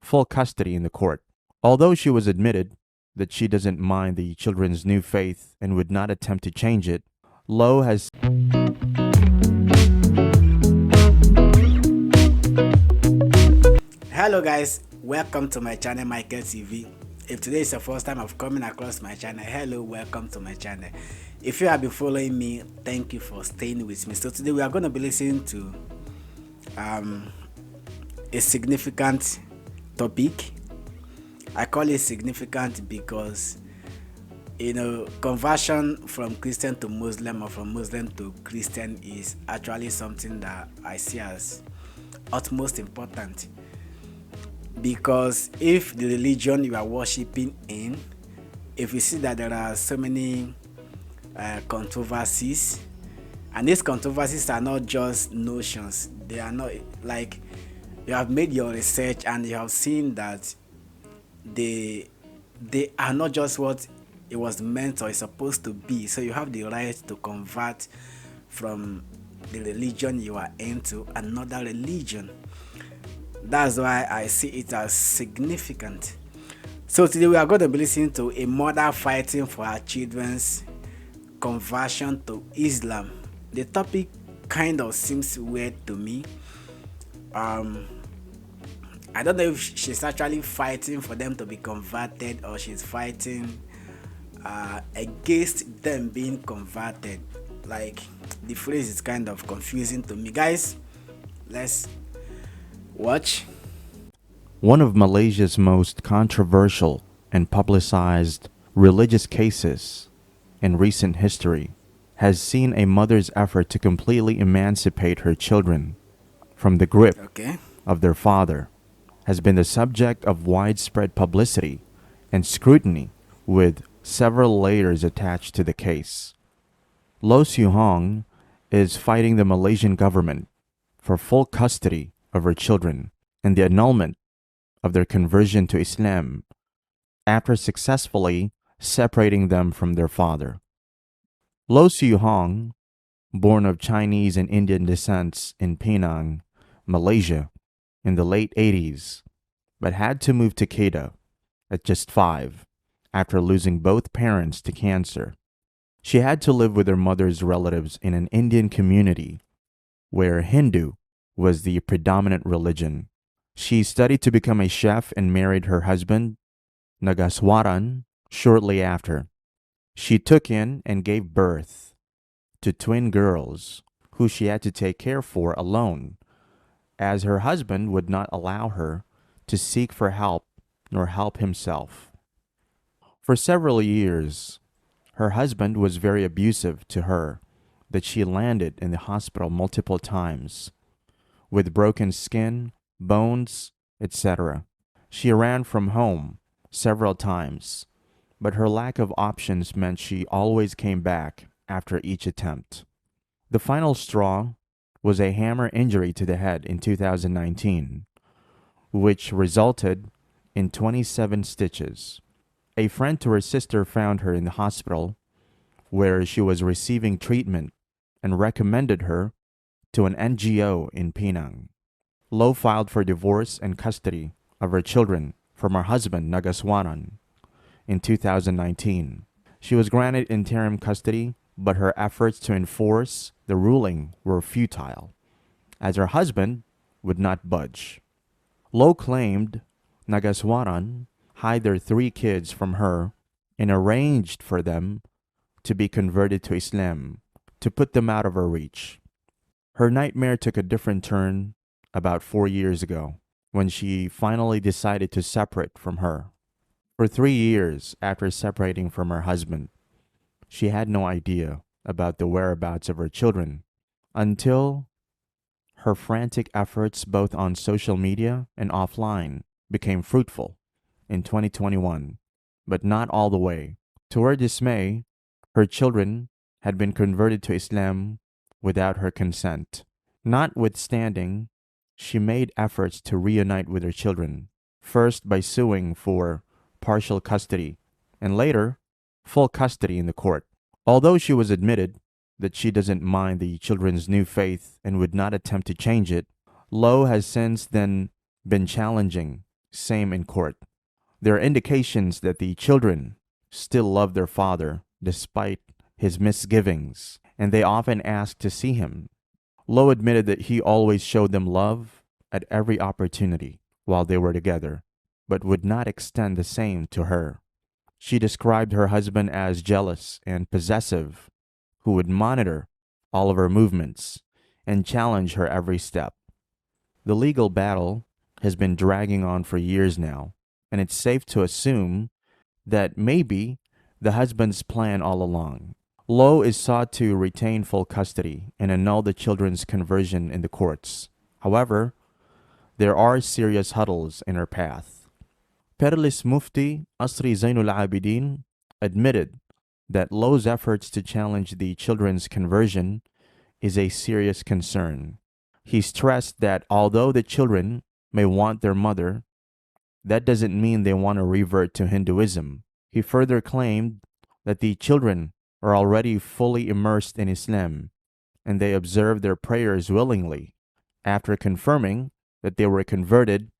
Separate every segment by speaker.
Speaker 1: full custody in the court. Although she was admitted that she doesn't mind the children's new faith and would not attempt to change it, Lo has
Speaker 2: Hello guys, welcome to my channel Michael TV. If today is the first time of coming across my channel, hello, welcome to my channel. If you have been following me, thank you for staying with me. So today we are going to be listening to a significant topic. I call it significant because conversion from Christian to Muslim or from Muslim to Christian is actually something that I see as utmost important. Because if the religion you are worshiping in, if you see that there are so many controversies, and these controversies are not just notions, they are not like you have made your research and you have seen that they are not just what it was meant or is supposed to be. So you have the right to convert from the religion you are into another religion. That's why I see it as significant. So today we are going to be listening to a mother fighting for her children's conversion to Islam. The topic kind of seems weird to me. I don't know if she's actually fighting for them to be converted or she's fighting against them being converted. Like, the phrase is kind of confusing to me. Guys, let's watch.
Speaker 1: one of Malaysia's most controversial and publicized religious cases in recent history has seen a mother's effort to completely emancipate her children from the grip of their father has been the subject of widespread publicity and scrutiny, with several layers attached to the case. Lo Siu Hong is fighting the Malaysian government for full custody of her children and the annulment of their conversion to Islam after successfully separating them from their father. Lo Siu Hong, born of Chinese and Indian descent in Penang, Malaysia, in the late 80s, but had to move to Kedah at just 5 after losing both parents to cancer. She had to live with her mother's relatives in an Indian community where Hindu was the predominant religion. She studied to become a chef and married her husband, Nagaswaran, shortly after. She took in and gave birth to twin girls who she had to take care for alone, as her husband would not allow her to seek for help nor help himself. For several years, her husband was very abusive to her, that she landed in the hospital multiple times with broken skin, bones, etc. She ran from home several times, but her lack of options meant she always came back after each attempt. The final straw was a hammer injury to the head in 2019, which resulted in 27 stitches. A friend to her sister found her in the hospital where she was receiving treatment and recommended her to an NGO in Penang. Lo filed for divorce and custody of her children from her husband Nagaswaran in 2019. She was granted interim custody, but her efforts to enforce the ruling were futile, as her husband would not budge. Lo claimed Nagaswaran hid their 3 kids from her and arranged for them to be converted to Islam to put them out of her reach. Her nightmare took a different turn about 4 years ago when she finally decided to separate from her. For 3 years after separating from her husband, she had no idea about the whereabouts of her children until her frantic efforts both on social media and offline became fruitful in 2021, but not all the way. To her dismay, her children had been converted to Islam without her consent. Notwithstanding, she made efforts to reunite with her children, first by suing for partial custody and later full custody in the court. Although she was admitted that she doesn't mind the children's new faith and would not attempt to change it, Lo has since then been challenging same in court. There are indications that the children still love their father despite his misgivings, and they often ask to see him. Lowe admitted that he always showed them love at every opportunity while they were together, but would not extend the same to her. She described her husband as jealous and possessive, who would monitor all of her movements and challenge her every step. The legal battle has been dragging on for years now, and it's safe to assume that maybe the husband's plan all along. Lowe is sought to retain full custody and annul the children's conversion in the courts. However, there are serious hurdles in her path. Perlis Mufti Asri Zainul Abidin admitted that Lowe's efforts to challenge the children's conversion is a serious concern. He stressed that although the children may want their mother, that doesn't mean they want to revert to Hinduism. He further claimed that the children are already fully immersed in Islam and they observe their prayers willingly, after confirming that they were converted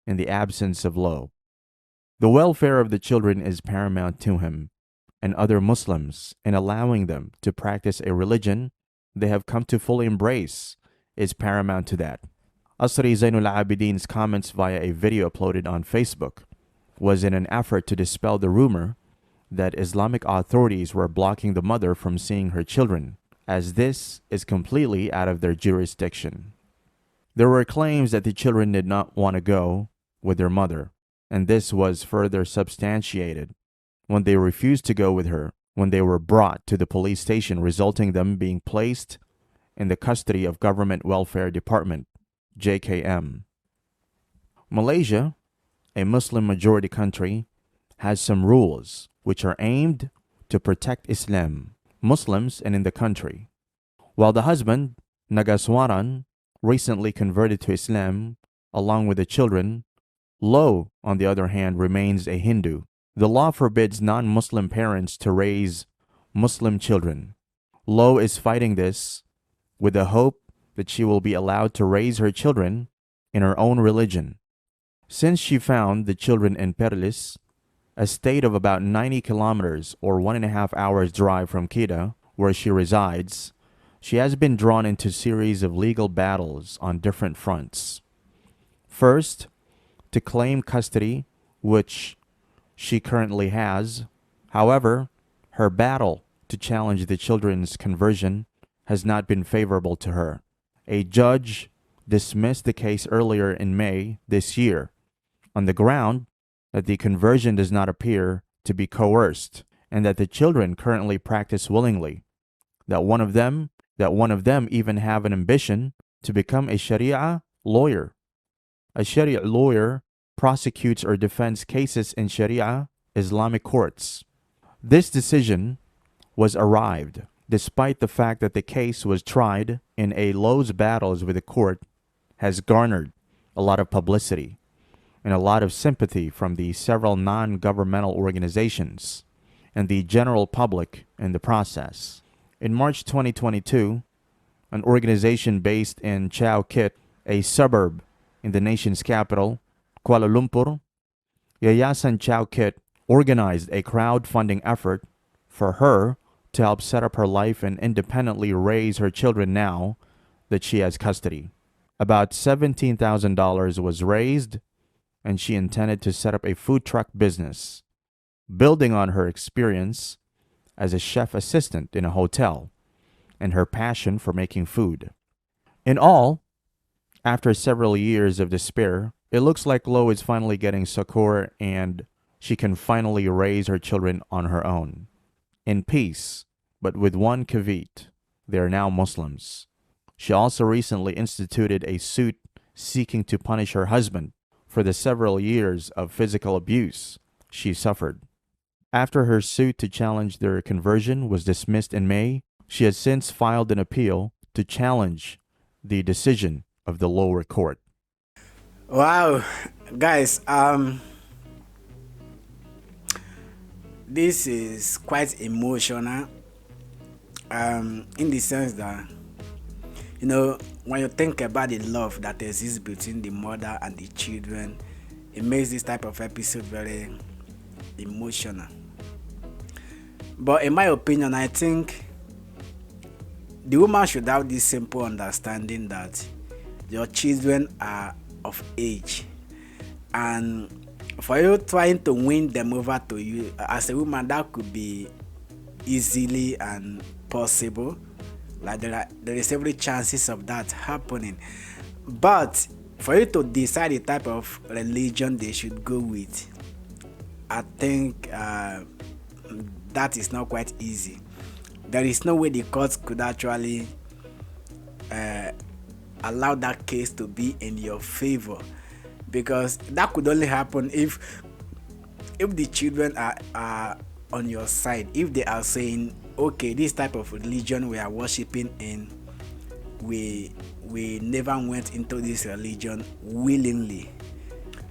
Speaker 1: in the absence of Lowe. The welfare of the children is paramount to him and other Muslims, and allowing them to practice a religion they have come to fully embrace is paramount to that. Asri Zainul Abidin's comments via a video uploaded on Facebook was in an effort to dispel the rumor that Islamic authorities were blocking the mother from seeing her children, as this is completely out of their jurisdiction. There were claims that the children did not want to go with their mother, and this was further substantiated when they refused to go with her when they were brought to the police station, resulting them being placed in the custody of Government Welfare Department, JKM. Malaysia, a Muslim majority country, has some rules which are aimed to protect Islam, Muslims, and in the country. While the husband, Nagaswaran, recently converted to Islam along with the children, Lowe, on the other hand, remains a Hindu. The law forbids non-Muslim parents to raise Muslim children. Lowe is fighting this with the hope that she will be allowed to raise her children in her own religion. Since she found the children in Perlis, a state of about 90 kilometers or 1.5 hours drive from Kedah, where she resides, she has been drawn into a series of legal battles on different fronts. First, to claim custody, which she currently has. However, her battle to challenge the children's conversion has not been favorable to her. A judge dismissed the case earlier in May this year on the ground that the conversion does not appear to be coerced and that the children currently practice willingly, that one of them even have an ambition to become a Sharia lawyer. A Sharia lawyer prosecutes or defends cases in Sharia Islamic courts. This decision was arrived despite the fact that the case was tried in a Lowe's battles with the court has garnered a lot of publicity and a lot of sympathy from the several non-governmental organizations and the general public in the process. In March 2022, an organization based in Chao Kit, a suburb in the nation's capital, Kuala Lumpur, Yayasan Chao Kit organized a crowdfunding effort for her to help set up her life and independently raise her children now that she has custody. About $17,000 was raised, and she intended to set up a food truck business, building on her experience as a chef assistant in a hotel and her passion for making food. In all, after several years of despair, it looks like Lowe is finally getting succor and she can finally raise her children on her own. In peace, but with one caveat: they are now Muslims. She also recently instituted a suit seeking to punish her husband for the several years of physical abuse she suffered. After her suit to challenge their conversion was dismissed in May, she has since filed an appeal to challenge the decision of the lower court.
Speaker 2: Wow, guys, this is quite emotional. In the sense that, when you think about the love that exists between the mother and the children, it makes this type of episode very emotional. But in my opinion, I think the woman should have this simple understanding that your children are of age, and for you trying to win them over to you as a woman, that could be easily and possible. Like there is every chances of that happening, but for you to decide the type of religion they should go with, I think that is not quite easy. There is no way the courts could actually allow that case to be in your favor, because that could only happen if the children are on your side. If they are saying, okay, this type of religion we are worshiping in, we never went into this religion willingly.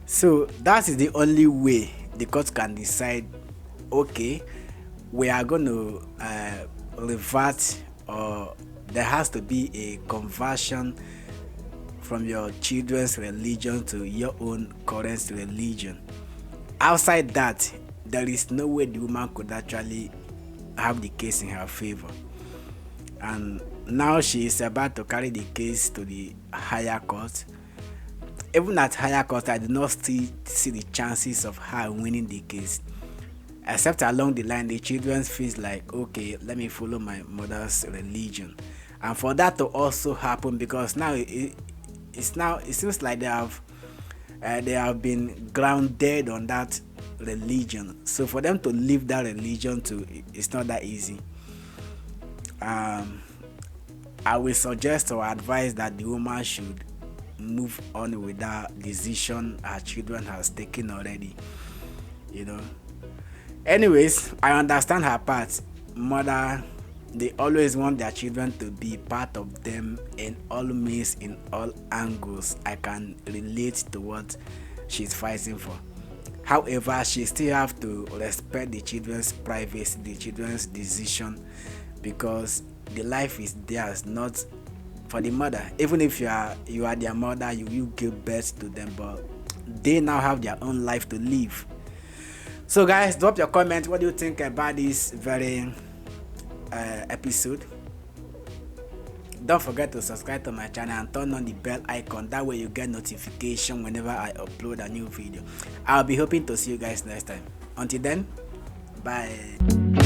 Speaker 2: So that is the only way the court can decide, okay, we are going to revert, or there has to be a conversion from your children's religion to your own current religion. Outside that, there is no way the woman could actually have the case in her favor. And now she is about to carry the case to the higher court. Even at higher court, I do not still see the chances of her winning the case, except along the line the children feels like, okay, let me follow my mother's religion. And for that to also happen, because now it seems like they have been grounded on that religion, so for them to leave that religion too, it's not that easy. I will suggest or advise that the woman should move on with that decision her children has taken already, Anyways, I understand her part. Mother, they always want their children to be part of them in all means, in all angles. I can relate to what she's fighting for. However, she still have to respect the children's privacy, the children's decision, because the life is theirs, not for the mother. Even if you are their mother, you give birth to them, but they now have their own life to live. So guys, drop your comment. What do you think about this very episode? Don't forget to subscribe to my channel and turn on the bell icon. That way you get notification whenever I upload a new video. I'll be hoping to see you guys next time. Until then, bye.